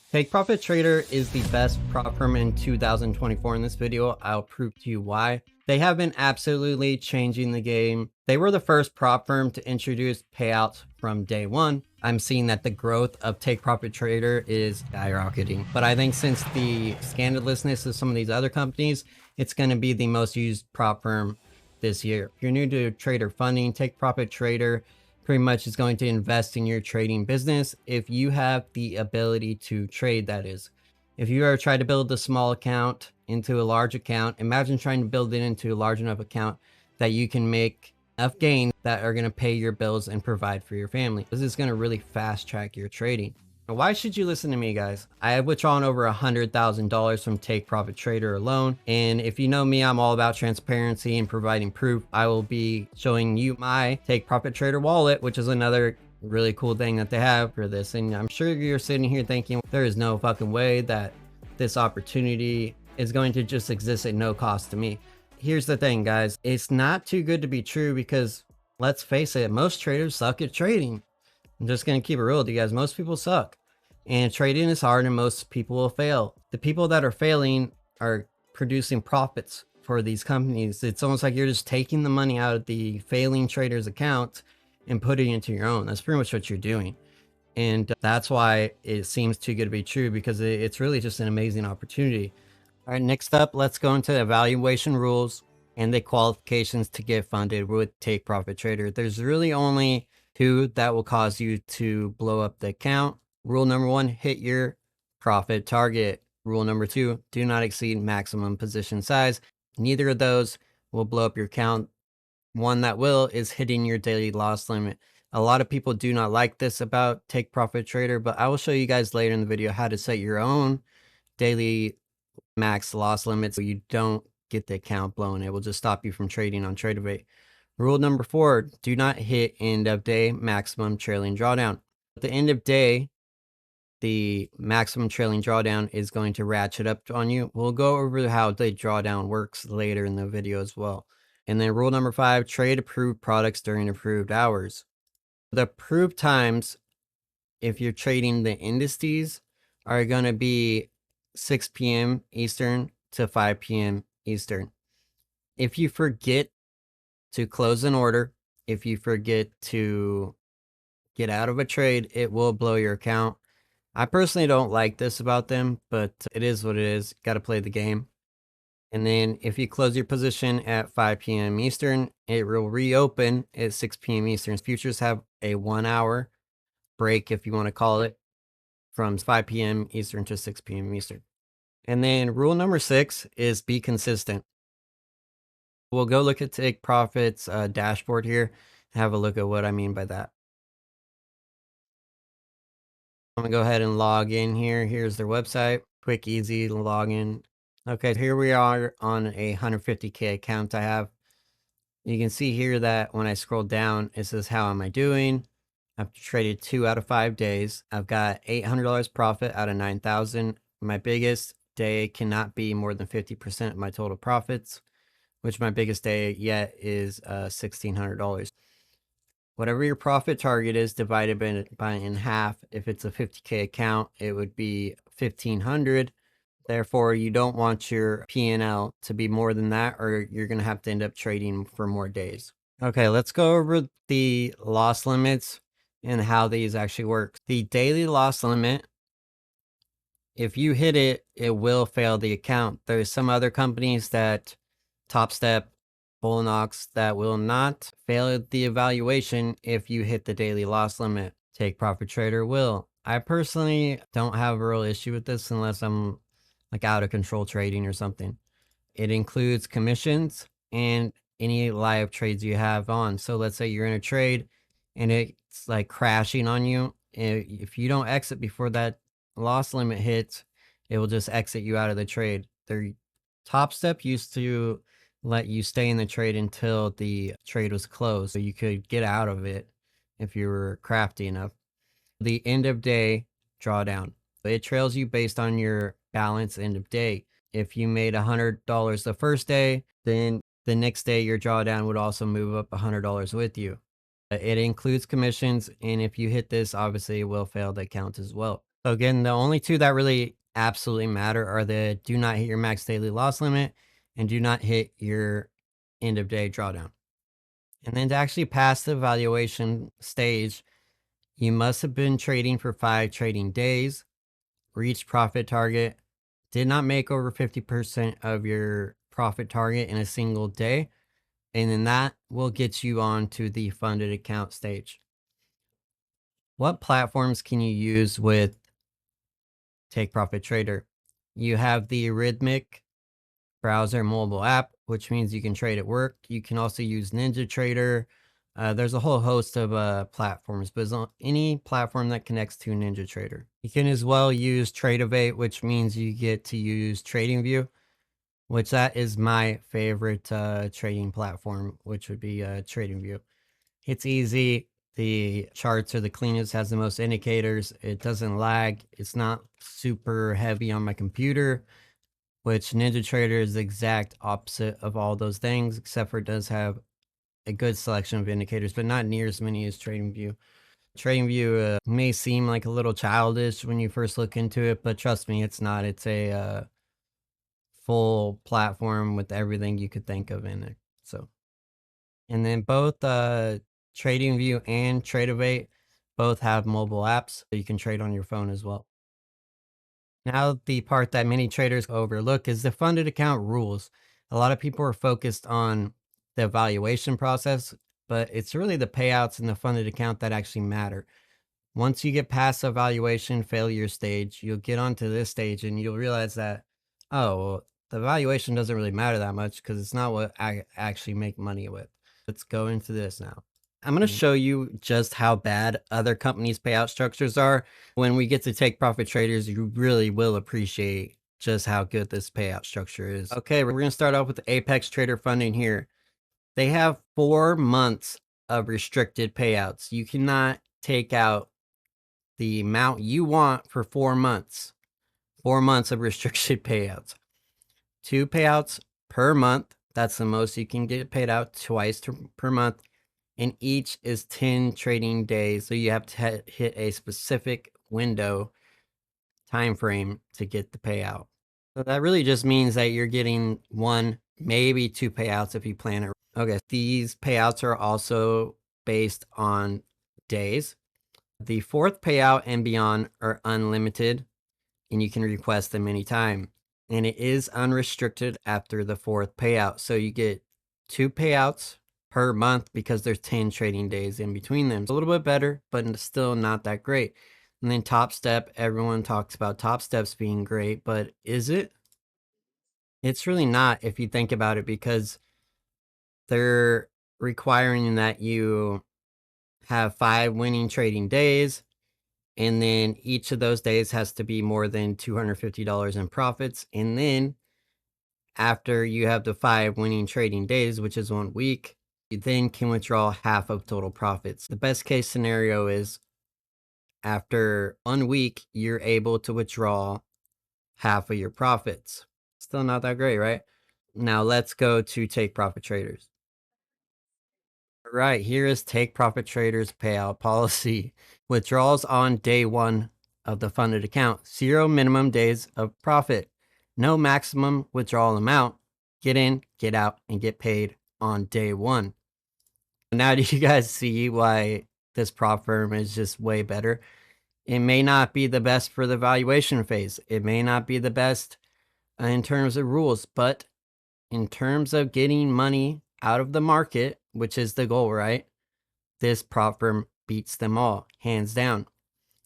Take Profit Trader is the best prop firm in 2024. In this video, I'll prove to you why. They have been absolutely changing the game. They were the first prop firm to introduce payouts from day one. I'm seeing that the growth of Take Profit Trader is skyrocketing. But I think since the scandalousness of some of these other companies, it's going to be the most used prop firm this year. If you're new to trader funding, Take Profit Trader pretty much is going to invest in your trading business if you have the ability to trade, that is. If you ever try to build a small account into a large account, imagine trying to build it into a large enough account that you can make enough gains that are going to pay your bills and provide for your family. This is going to really fast track your trading. Why should you listen to me, guys? I have withdrawn over $100,000 from Take Profit Trader alone. And if you know me, I'm all about transparency and providing proof. I will be showing you my Take Profit Trader wallet, which is another really cool thing that they have for this. And I'm sure you're sitting here thinking, there is no fucking way that this opportunity is going to just exist at no cost to me. Here's the thing, guys. It's not too good to be true because let's face it, most traders suck at trading. I'm just going to keep it real with you guys. Most people suck and trading is hard and most people will fail. The people that are failing are producing profits for these companies. It's almost like you're just taking the money out of the failing trader's account and putting it into your own. That's pretty much what you're doing. And that's why it seems too good to be true, because it's really just an amazing opportunity. All right, next up, let's go into evaluation rules and the qualifications to get funded with Take Profit Trader. There's really only two that will cause you to blow up the account. Rule number one, hit your profit target. Rule number two, do not exceed maximum position size. Neither of those will blow up your account. One that will is hitting your daily loss limit. A lot of people do not like this about Take Profit Trader, but I will show you guys later in the video how to set your own daily max loss limit so you don't get the account blown. It will just stop you from trading on Tradeovate. Rule number four, do not hit end of day maximum trailing drawdown. At the end of day, the maximum trailing drawdown is going to ratchet up on you. We'll go over how the drawdown works later in the video as well. And then rule number five, trade approved products during approved hours. The approved times, if you're trading the indices, are going to be 6 p.m. Eastern to 5 p.m. Eastern. If you forget to close an order, if you forget to get out of a trade, it will blow your account. I personally don't like this about them, but it is what it is. Got to play the game. And then if you close your position at 5 p.m. Eastern, it will reopen at 6 p.m. Eastern. Futures have a 1 hour break, if you want to call it, from 5 p.m. Eastern to 6 p.m. Eastern. And then rule number six is be consistent. We'll go look at Take Profit's dashboard here and have a look at what I mean by that. I'm gonna go ahead and log in here. Here's their website. Quick, easy login. Okay, here we are on a 150K account I have. You can see here that when I scroll down, it says, how am I doing? I've traded 2 out of 5 days. I've got $800 profit out of 9,000. My biggest day cannot be more than 50% of my total profits, which my biggest day yet is $1,600. Whatever your profit target is divided by in half. If it's a 50K account, it would be 1,500. Therefore, you don't want your P&L to be more than that, or you're going to have to end up trading for more days. Okay, let's go over the loss limits and how these actually work. The daily loss limit, if you hit it, it will fail the account. There's some other companies that Topstep, Bullnox, that will not fail the evaluation if you hit the daily loss limit. Take Profit Trader will. I personally don't have a real issue with this unless I'm like out of control trading or something. It includes commissions and any live trades you have on. So let's say you're in a trade and it's like crashing on you. If you don't exit before that loss limit hits, it will just exit you out of the trade. Their Topstep used to let you stay in the trade until the trade was closed, so you could get out of it if you were crafty enough. The end of day drawdown, it trails you based on your balance end of day. If you made $100 the first day, then the next day your drawdown would also move up $100 with you. It includes commissions, and if you hit this, obviously it will fail the account as well. So again, the only two that really absolutely matter are the do not hit your max daily loss limit and do not hit your end of day drawdown. And then to actually pass the evaluation stage, you must have been trading for 5 trading days, reached profit target, did not make over 50% of your profit target in a single day, and then that will get you on to the funded account stage. What platforms can you use with Take Profit Trader? You have the Rhythmic browser mobile app, which means you can trade at work. You can also use NinjaTrader. There's a whole host of platforms, but it's on any platform that connects to NinjaTrader. You can as well use Tradeovate, which means you get to use TradingView, which that is my favorite trading platform, which would be TradingView. It's easy. The charts are the cleanest, has the most indicators. It doesn't lag. It's not super heavy on my computer, which NinjaTrader is the exact opposite of all those things, except for it does have a good selection of indicators, but not near as many as TradingView. TradingView may seem like a little childish when you first look into it, but trust me, it's not. It's a full platform with everything you could think of in it. So, and then both TradingView and Tradeovate both have mobile apps, so you can trade on your phone as well. Now, the part that many traders overlook is the funded account rules. A lot of people are focused on the evaluation process, but it's really the payouts in the funded account that actually matter. Once you get past the evaluation failure stage, you'll get onto this stage and you'll realize that, oh, well, the evaluation doesn't really matter that much because it's not what I actually make money with. Let's go into this now. I'm going to show you just how bad other companies' payout structures are. When we get to Take Profit Traders, you really will appreciate just how good this payout structure is. Okay, we're going to start off with the Apex Trader Funding here. They have 4 months of restricted payouts. You cannot take out the amount you want for 4 months. 4 months of restricted payouts. 2 payouts per month. That's the most you can get paid out, twice per month. And each is 10 trading days. So you have to hit a specific window time frame to get the payout. So that really just means that you're getting 1, maybe 2 payouts if you plan it. Okay, these payouts are also based on days. The 4th payout and beyond are unlimited, and you can request them anytime. And it is unrestricted after the 4th payout. So you get 2 payouts per month because there's 10 trading days in between them. It's a little bit better, but still not that great. And then Topstep, everyone talks about Topsteps being great, but is it? It's really not if you think about it, because they're requiring that you have 5 winning trading days, and then each of those days has to be more than $250 in profits. And then after you have the 5 winning trading days, which is 1 week, you then can withdraw half of total profits. The best case scenario is after 1 week, you're able to withdraw half of your profits. Still not that great, right? Now let's go to Take Profit Traders. All right, here is Take Profit Traders payout policy. Withdrawals on day 1 of the funded account. 0 minimum days of profit. No maximum withdrawal amount. Get in, get out, and get paid on day 1. Now, do you guys see why this prop firm is just way better? It may not be the best for the valuation phase. It may not be the best in terms of rules, but in terms of getting money out of the market, which is the goal, right? This prop firm beats them all, hands down.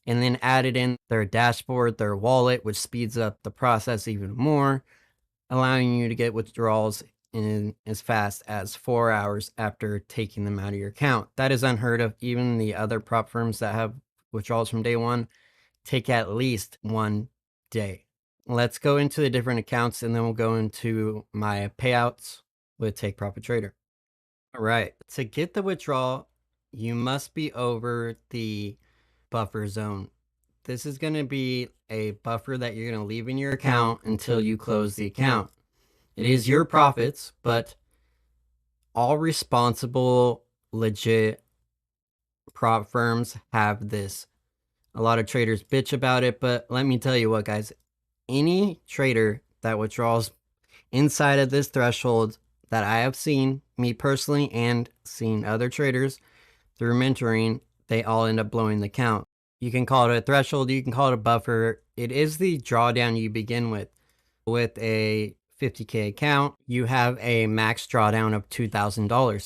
And then added in their dashboard, their wallet, which speeds up the process even more, allowing you to get withdrawals in as fast as 4 hours after taking them out of your account. That is unheard of. Even the other prop firms that have withdrawals from day 1 take at least 1 day. Let's go into the different accounts, and then we'll go into my payouts with Take Profit Trader. All right, to get the withdrawal, you must be over the buffer zone. This is going to be a buffer that you're going to leave in your account until you close the account. It is your profits, but all responsible, legit prop firms have this. A lot of traders bitch about it, but let me tell you what, guys. Any trader that withdraws inside of this threshold that I have seen, me personally, and seen other traders through mentoring, they all end up blowing the count. You can call it a threshold, you can call it a buffer. It is the drawdown you begin with. With a 50K account, you have a max drawdown of $2,000.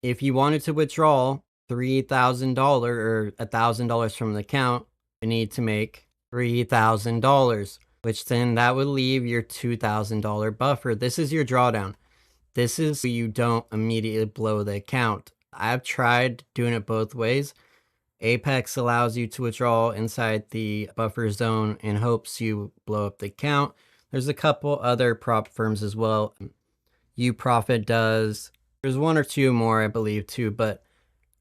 If you wanted to withdraw $3,000 or $1,000 from the account, you need to make $3,000, which then that would leave your $2,000 buffer. This is your drawdown. This is so you don't immediately blow the account. I've tried doing it both ways. Apex allows you to withdraw inside the buffer zone in hopes you blow up the account. There's a couple other prop firms as well. UProfit does. There's one or two more, I believe, too. But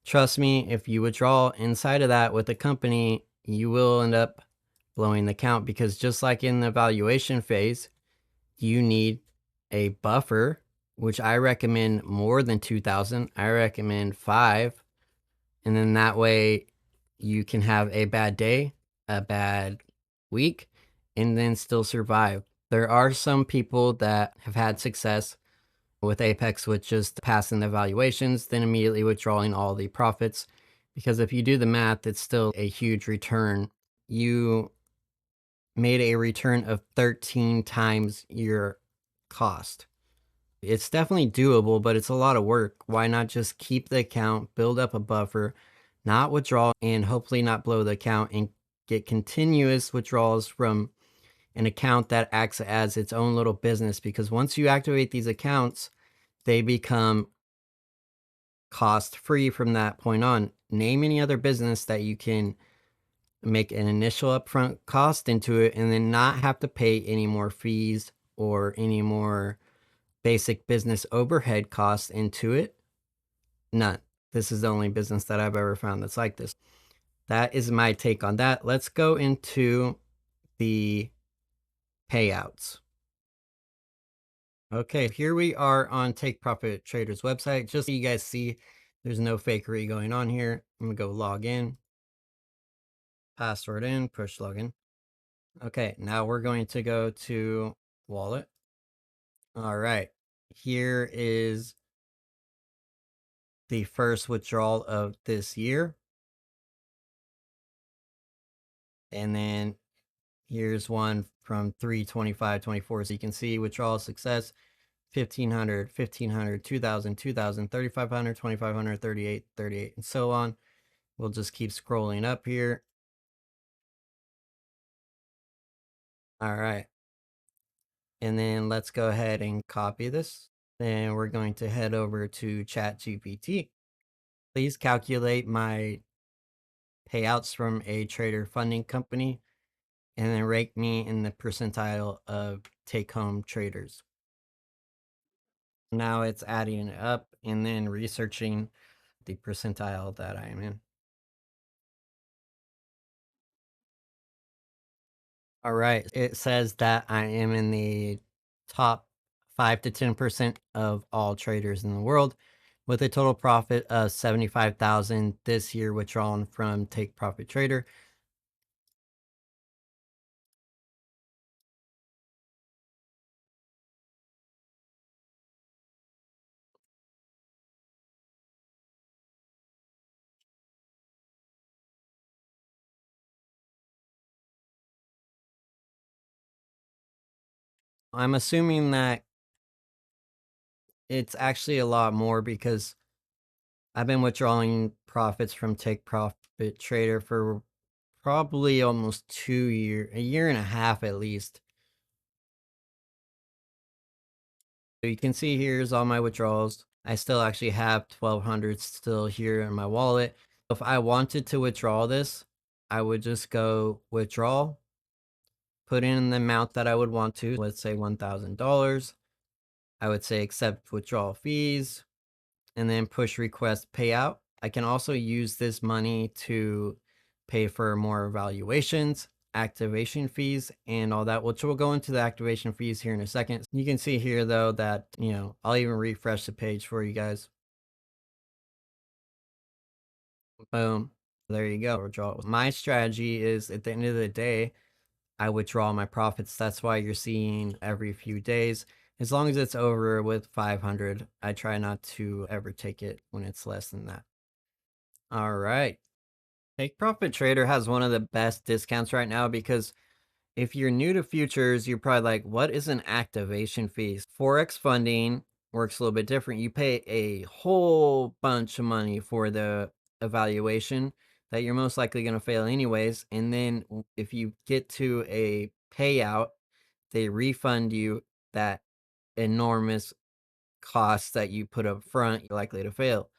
trust me, if you withdraw inside of that with a company, you will end up blowing the count, because just like in the evaluation phase, you need a buffer, which I recommend more than 2,000. I recommend 5. And then that way you can have a bad day, a bad week, and then still survive. There are some people that have had success with Apex with just passing the evaluations, then immediately withdrawing all the profits. Because if you do the math, it's still a huge return. You made a return of 13 times your cost. It's definitely doable, but it's a lot of work. Why not just keep the account, build up a buffer, not withdraw, and hopefully not blow the account, and get continuous withdrawals from an account that acts as its own little business? Because once you activate these accounts, they become cost free from that point on. Name any other business that you can make an initial upfront cost into it and then not have to pay any more fees or any more basic business overhead costs into it. None. This is the only business that I've ever found that's like this. That is my take on that. Let's go into the payouts. Okay, here we are on Take Profit Trader's website. Just so you guys see, there's no fakery going on here. I'm gonna go log in, password in, push login. Okay, now we're going to go to wallet. All right, here is the first withdrawal of this year. And then here's one from 3/25/24. So you can see withdrawal success, 1,500, 1,500, 2,000, 2,000, 3,500, 2,500, 38, 38, and so on. We'll just keep scrolling up here. All right. And then let's go ahead and copy this. Then we're going to head over to ChatGPT. Please calculate my payouts from a trader funding company and then rank me in the percentile of take-home traders. Now it's adding it up and then researching the percentile that I am in. All right, it says that I am in the top 5 to 10% of all traders in the world, with a total profit of 75,000 this year withdrawn from Take Profit Trader. I'm assuming that it's actually a lot more because I've been withdrawing profits from Take Profit Trader for probably almost 2 years, a year and a half at least. So you can see here's all my withdrawals. I still actually have 1,200 still here in my wallet. If I wanted to withdraw this, I would just go withdraw, put in the amount that I would want to, let's say $1,000. I would say accept withdrawal fees and then push request payout. I can also use this money to pay for more evaluations, activation fees, and all that, which we'll go into the activation fees here in a second. You can see here though that, I'll even refresh the page for you guys. Boom. There you go. Withdraw. My strategy is at the end of the day, I withdraw my profits. That's why you're seeing every few days. As long as it's over with 500, I try not to ever take it when it's less than that. All right. Take Profit Trader has one of the best discounts right now because if you're new to futures, you're probably like, what is an activation fee? Forex funding works a little bit different. You pay a whole bunch of money for the evaluation that you're most likely going to fail anyways. And then if you get to a payout, they refund you that enormous cost that you put up front, you're likely to fail.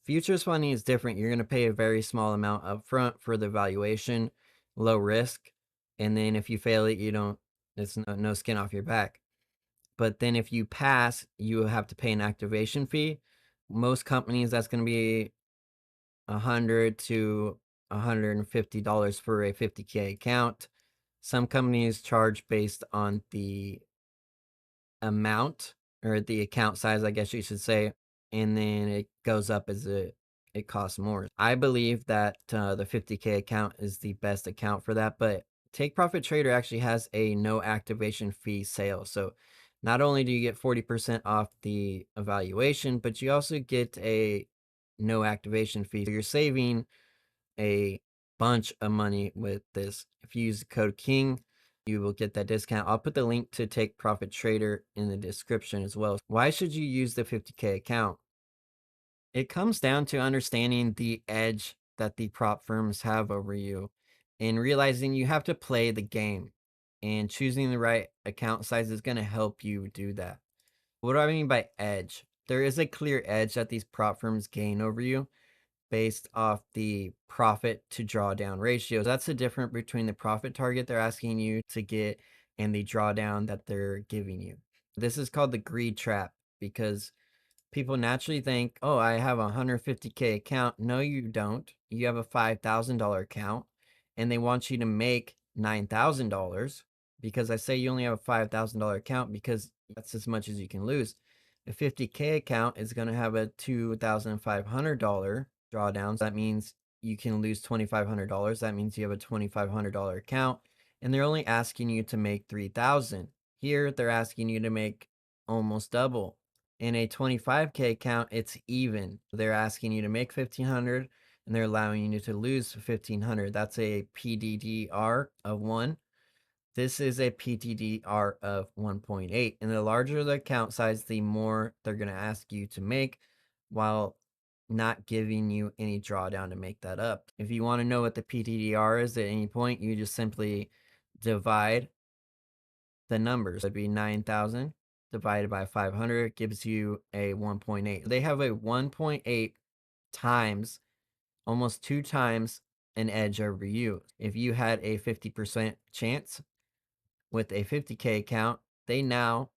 Futures funding is different. You're going to pay a very small amount up front for the valuation, low risk. And then if you fail it, you don't, it's no skin off your back. But then if you pass, you have to pay an activation fee. Most companies, that's going to be $100 to $150 for a 50K account. Some companies charge based on the amount or the account size, I guess you should say, and then it goes up as it costs more. I believe that the 50K account is the best account for that, but Take Profit Trader actually has a no activation fee sale. So not only do you get 40% off the evaluation, but you also get a no activation fee. So you're saving a bunch of money with this. If you use the code KING, you will get that discount. I'll put the link to Take Profit Trader in the description as well. Why should you use the 50K account? It comes down to understanding the edge that the prop firms have over you and realizing you have to play the game, and choosing the right account size is going to help you do that. What do I mean by edge? There is a clear edge that these prop firms gain over you based off the profit to drawdown ratio. That's the difference between the profit target they're asking you to get and the drawdown that they're giving you. This is called the greed trap because people naturally think, oh, I have a 150K account. No, you don't. You have a $5,000 account and they want you to make $9,000 because I say you only have a $5,000 account because that's as much as you can lose. A 50K account is going to have a $2,500 drawdowns. That means you can lose $2,500. That means you have a $2,500 account and they're only asking you to make 3,000. Here, they're asking you to make almost double. In a 25K account, it's even. They're asking you to make 1,500 and they're allowing you to lose 1,500. That's a PDDR of 1. This is a PTDR of 1.8. And the larger the account size, the more they're going to ask you to make while not giving you any drawdown to make that up. If you want to know what the PTDR is at any point, you just simply divide the numbers. It'd be 9,000 divided by 500 gives you a 1.8. They have a 1.8 times, almost 2 times an edge over you. If you had a 50% chance with a 50K account, they now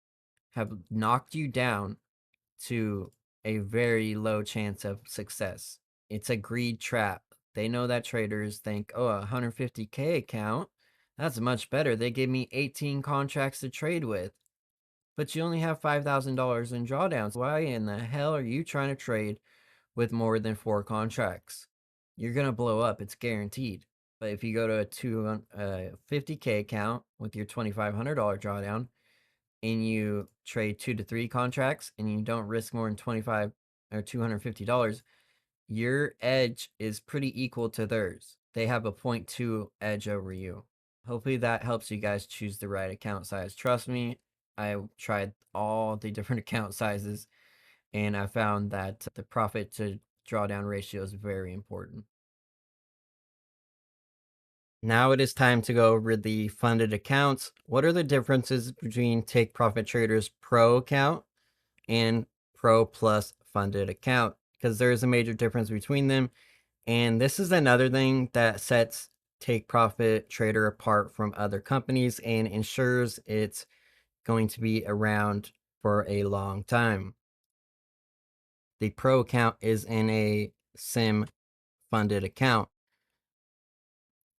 have knocked you down to a very low chance of success. It's a greed trap. They know that traders think, oh, a 150K account, that's much better. They give me 18 contracts to trade with. But you only have $5,000 in drawdowns. Why in the hell are you trying to trade with more than 4 contracts? You're going to blow up. It's guaranteed. But if you go to a 50K account with your $2,500 drawdown and you trade 2 to 3 contracts and you don't risk more than $25 or $250, your edge is pretty equal to theirs. They have a 0.2 edge over you. Hopefully that helps you guys choose the right account size. Trust me, I tried all the different account sizes and I found that the profit to drawdown ratio is very important. Now it is time to go over the funded accounts. What are the differences between Take Profit Trader's Pro account and Pro Plus funded account? Because there is a major difference between them. And this is another thing that sets Take Profit Trader apart from other companies and ensures it's going to be around for a long time. The Pro account is in a sim funded account.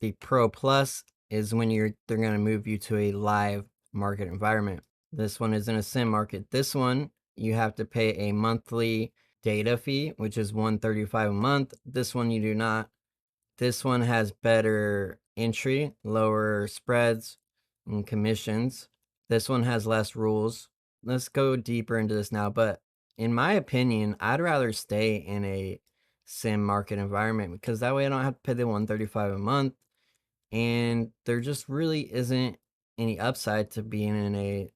The Pro Plus is when they're going to move you to a live market environment. This one is in a sim market. This one, you have to pay a monthly data fee, which is $135 a month. This one you do not. This one has better entry, lower spreads and commissions. This one has less rules. Let's go deeper into this now, but in my opinion, I'd rather stay in a sim market environment because that way I don't have to pay the $135 a month, and there just really isn't any upside to being in a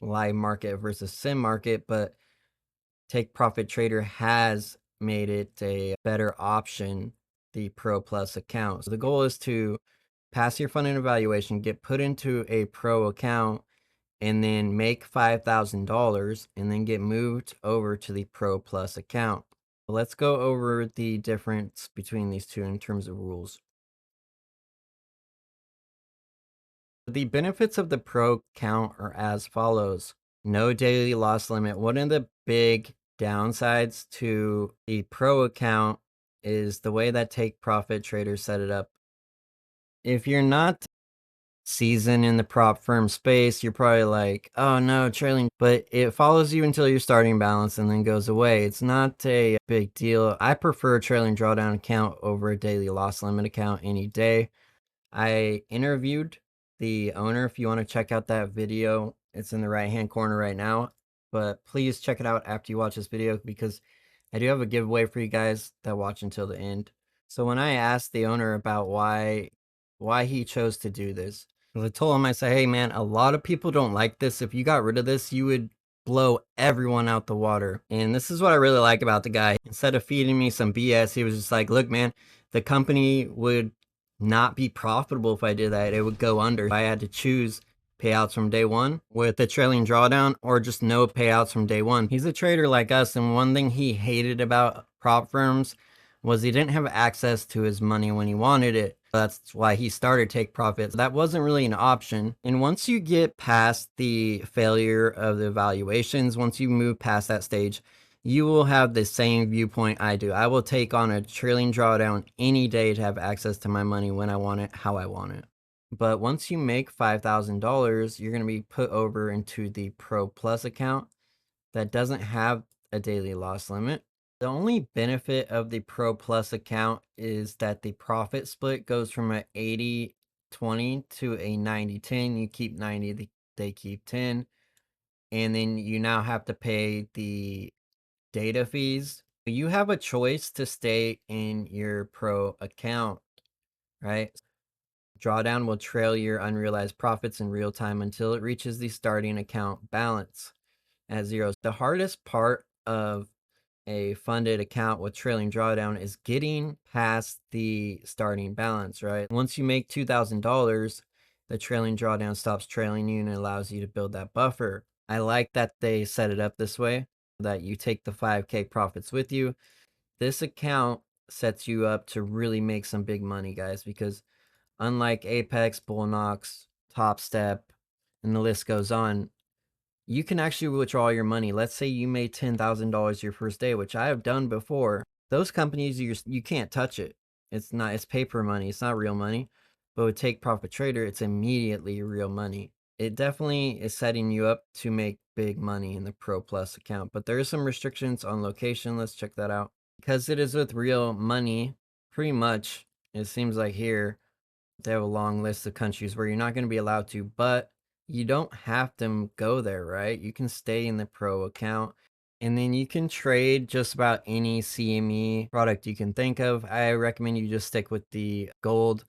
live market versus sim market. But Take Profit Trader has made it a better option, the Pro Plus account. So the goal is to pass your funding evaluation, get put into a pro account, and then make $5,000 and then get moved over to the Pro Plus account. Let's go over the difference between these two in terms of rules. The benefits of the Pro account are as follows. No daily loss limit. One of the big downsides to the Pro account is the way that Take Profit traders set it up. If you're not seasoned in the prop firm space, you're probably like, oh no, trailing, but it follows you until your starting balance and then goes away. It's not a big deal. I prefer a trailing drawdown account over a daily loss limit account any day. I interviewed the owner. If you want to check out that video, it's in the right hand corner right now, but please check it out after you watch this video because I do have a giveaway for you guys that watch until the end. So when I asked the owner about why he chose to do this, I told him, I said, hey man, a lot of people don't like this. If you got rid of this, you would blow everyone out the water. And this is what I really like about the guy. Instead of feeding me some BS, he was just like, look man, the company would not be profitable if I did that. It would go under. If I had to choose payouts from day one with the trailing drawdown or just no payouts from day one. He's a trader like us, and one thing he hated about prop firms was he didn't have access to his money when he wanted it. That's why he started Take Profit. That wasn't really an option. And once you get past the failure of the evaluations, once you move past that stage, you will have the same viewpoint I do. I will take on a trailing drawdown any day to have access to my money when I want it, how I want it. But once you make $5,000, you're going to be put over into the Pro Plus account that doesn't have a daily loss limit. The only benefit of the Pro Plus account is that the profit split goes from an 80-20 to a 90-10. You keep 90, they keep 10. And then you now have to pay the data fees. You have a choice to stay in your Pro account, right? Drawdown will trail your unrealized profits in real time until it reaches the starting account balance at zero. The hardest part of a funded account with trailing drawdown is getting past the starting balance, right? Once you make $2,000, the trailing drawdown stops trailing you and allows you to build that buffer. I like that they set it up this way, that you take the 5K profits with you. This account sets you up to really make some big money, guys, because unlike Apex, Bullnox, Topstep, and the list goes on, you can actually withdraw your money. Let's say you made $10,000 your first day, which I have done before. Those companies, you can't touch it. It's paper money. It's not real money. But with Take Profit Trader, it's immediately real money. It definitely is setting you up to make big money in the Pro Plus account. But there are some restrictions on location. Let's check that out. Because it is with real money, pretty much, it seems like here, they have a long list of countries where you're not going to be allowed to, but you don't have to go there, right? You can stay in the Pro account, and then you can trade just about any CME product you can think of. I recommend you just stick with the gold,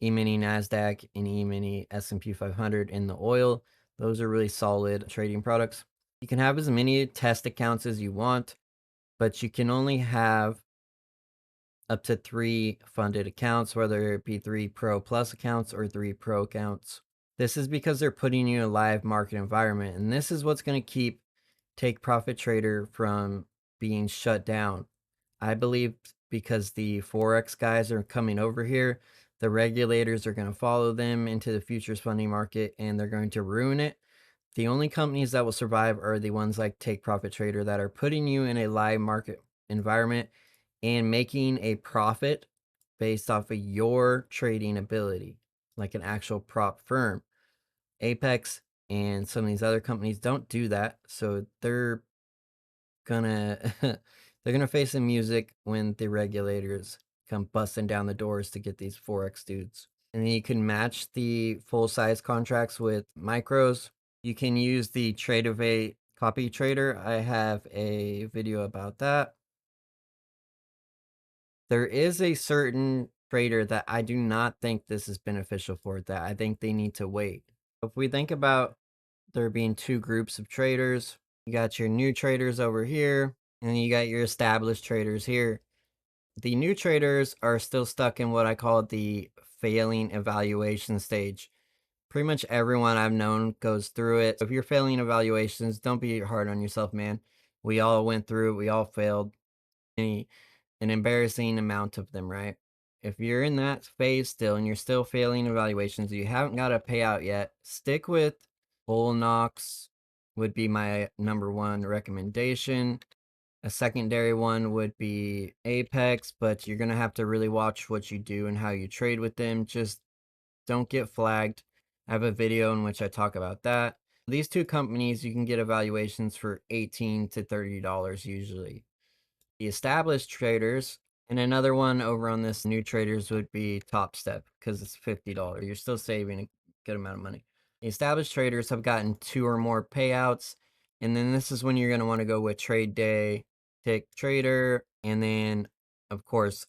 E-mini NASDAQ, and E-mini S&P 500 in the oil. Those are really solid trading products. You can have as many test accounts as you want, but you can only have up to 3 funded accounts, whether it be 3 Pro Plus accounts or 3 Pro accounts. This is because they're putting you in a live market environment, and this is what's going to keep Take Profit Trader from being shut down. I believe because the Forex guys are coming over here, the regulators are going to follow them into the futures funding market, and they're going to ruin it. The only companies that will survive are the ones like Take Profit Trader that are putting you in a live market environment and making a profit based off of your trading ability, like an actual prop firm. Apex and some of these other companies don't do that, so they're gonna they're gonna face some music when the regulators come busting down the doors to get these Forex dudes. And then you can match the full size contracts with micros. You can use the Trade copy trader. I have a video about that. There is a certain trader that I do not think this is beneficial for, that I think they need to wait. If we think about there being two groups of traders, you got your new traders over here, and then you got your established traders here. The new traders are still stuck in what I call the failing evaluation stage. Pretty much everyone I've known goes through it. If you're failing evaluations, don't be hard on yourself, man. We all went through it. We all failed an embarrassing amount of them, right? If you're in that phase still and you're still failing evaluations, you haven't got a payout yet, stick with Bull Knox would be my number one recommendation. A secondary one would be Apex, but you're going to have to really watch what you do and how you trade with them. Just don't get flagged. I have a video in which I talk about that. These two companies, you can get evaluations for $18 to $30 usually. The established traders, and another one over on this new traders would be Topstep because it's $50. You're still saving a good amount of money. The established traders have gotten 2 or more payouts, and then this is when you're going to want to go with Trade Day, Take Trader, and then of course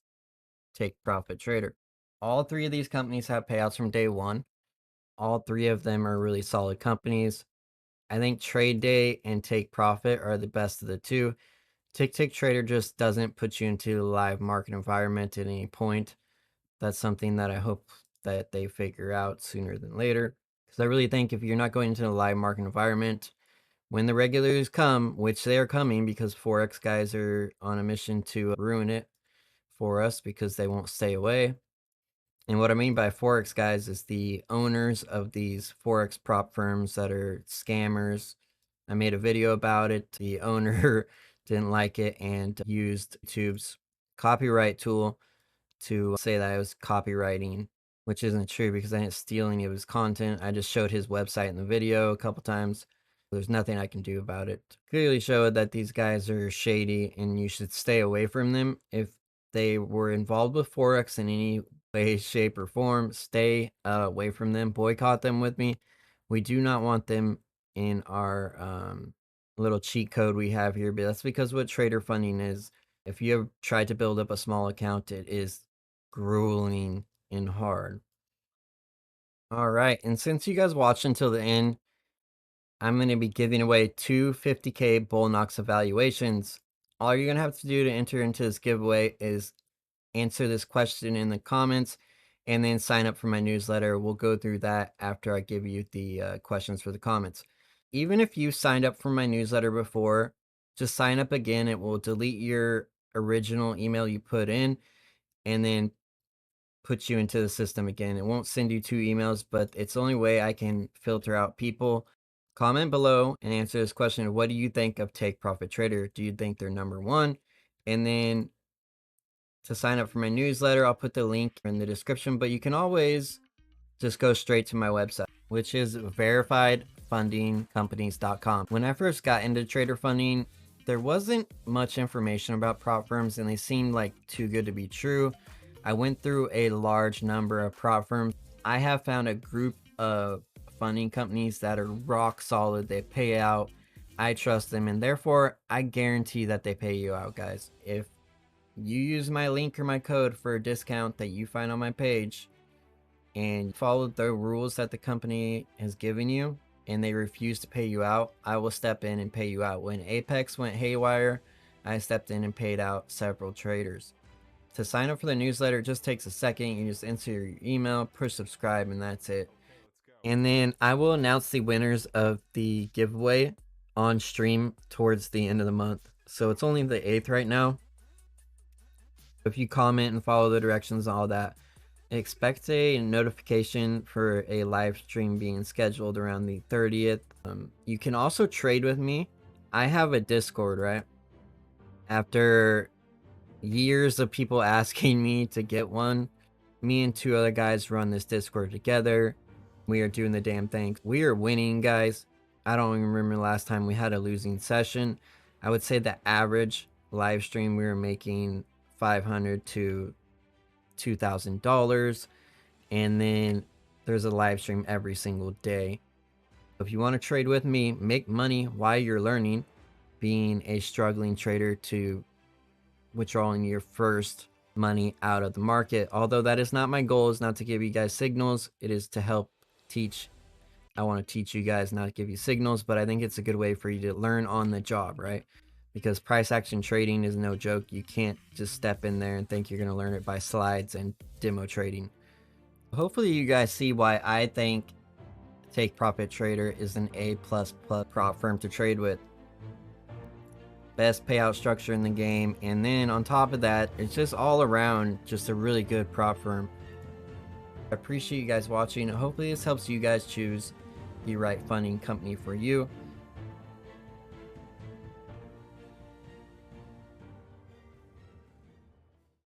Take Profit Trader. All 3 of these companies have payouts from day 1. All 3 of them are really solid companies. I think Trade Day and Take Profit are the best of the 2. Tick Trader just doesn't put you into a live market environment at any point. That's something that I hope that they figure out sooner than later. Because I really think if you're not going into a live market environment, when the regulators come, which they are coming because Forex guys are on a mission to ruin it for us because they won't stay away. And what I mean by Forex guys is the owners of these Forex prop firms that are scammers. I made a video about it. The owner didn't like it and used YouTube's copyright tool to say that I was copywriting, which isn't true because I didn't steal any of his content. I just showed his website in the video a couple times. There's nothing I can do about it. Clearly showed that these guys are shady and you should stay away from them. If they were involved with Forex in any way, shape, or form, stay away from them. Boycott them with me. We do not want them in our little cheat code we have here, but that's because what trader funding is. If you have tried to build up a small account, it is grueling and hard. All right, and since you guys watched until the end, I'm going to be giving away 2 50K Bull Knox evaluations. All you're going to have to do to enter into this giveaway is answer this question in the comments and then sign up for my newsletter. We'll go through that after I give you the questions for the comments. Even if you signed up for my newsletter before, just sign up again. It will delete your original email you put in and then put you into the system again. It won't send you 2 emails, but it's the only way I can filter out people. Comment below and answer this question. What do you think of Take Profit Trader? Do you think they're number 1? And then to sign up for my newsletter, I'll put the link in the description, but you can always just go straight to my website, which is verifiedfundingcompanies.com. When I first got into trader funding, there wasn't much information about prop firms and they seemed like too good to be true. I went through a large number of prop firms. I have found a group of funding companies that are rock solid. They pay out. I trust them, and therefore I guarantee that they pay you out, guys. If you use my link or my code for a discount that you find on my page and follow the rules that the company has given you and they refuse to pay you out, I will step in and pay you out. When Apex went haywire, I stepped in and paid out several traders. To sign up for the newsletter, it just takes a second. You just enter your email, push subscribe, and that's it. And then I will announce the winners of the giveaway on stream towards the end of the month. So it's only the 8th right now. If you comment and follow the directions and all that, expect a notification for a live stream being scheduled around the 30th. You can also trade with me. I have a Discord, right? After years of people asking me to get one, me and 2 other guys run this Discord together. We are doing the damn thing. We are winning, guys. I don't even remember the last time we had a losing session. I would say the average live stream we were making 500 to $2,000, and then there's a live stream every single day. If you want to trade with me, make money while you're learning, being a struggling trader to withdrawing your first money out of the market. Although that is not my goal, is not to give you guys signals, it is to help teach. I want to teach you guys, not give you signals, but I think it's a good way for you to learn on the job, right? Because price action trading is no joke. You can't just step in there and think you're going to learn it by slides and demo trading. Hopefully you guys see why I think Take Profit Trader is an A++ prop firm to trade with. Best payout structure in the game, and then on top of that, it's just all around just a really good prop firm. I appreciate you guys watching. Hopefully this helps you guys choose the right funding company for you.